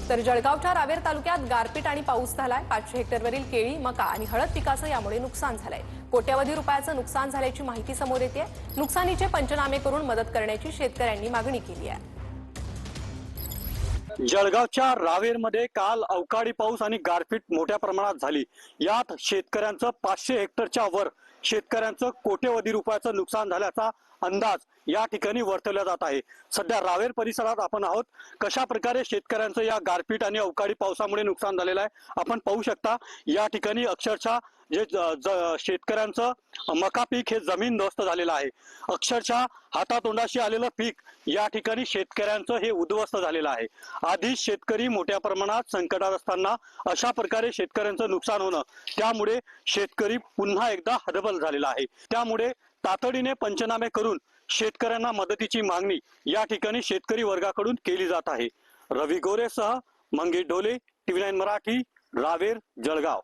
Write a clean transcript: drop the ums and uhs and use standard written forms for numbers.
तर जळगावच्या रावेर तालुक्यात गारपीट आणि पाऊस झालाय। 500 हेक्टरवरील केळी, मका आणि हळद पिकाचं यामुळे नुकसान झालंय। कोट्यवधी रुपयाचं नुकसान झाल्याची माहिती समोर येते। नुकसानीचे पंचनामे करून मदत करण्याची शेतकऱ्यांनी मागणी केली आहे। जळगावच्या रावेरमध्ये काल अवकाळी पाऊस आणि गारपीट मोठ्या प्रमाणात झाली। यात शेतकऱ्यांचं 500 हेक्टरच्या वर शेतकऱ्यांचं कोट्यवधी रुपयाचं नुकसान झाल्याचा अंदाज या ठिकाणी वर्तवला जात आहे। सध्या रावेर परिसरात आपण आहोत। कशा प्रकारे शेतकऱ्यांचं या गारपीट आणि अवकाळी पावसामुळे नुकसान झालेलं आहे आपण पाहू शकता। या ठिकाणी अक्षरशः जे शेतकऱ्यांचं मका पीक हे जमीनदोस्त झालेलं आहे। अक्षरशः हातातोंडाशी आलेलं पीक या ठिकाणी शेतकऱ्यांचं हे उद्ध्वस्त झालेलं आहे। आधीच शेतकरी मोठ्या प्रमाणात संकटात असताना अशा प्रकारे शेतकऱ्यांचं नुकसान होणं, त्यामुळे शेतकरी पुन्हा एकदा हतबल झालेला आहे। त्यामुळे तातडीने पंचनामे करून शेतकऱ्यांना मदतीची मागणी या ठिकाणी शेतकरी वर्गाकडून केली जात आहे। रवी गोरेसह मंगेश ढोले, TV9 मराठी, रावेर, जळगाव।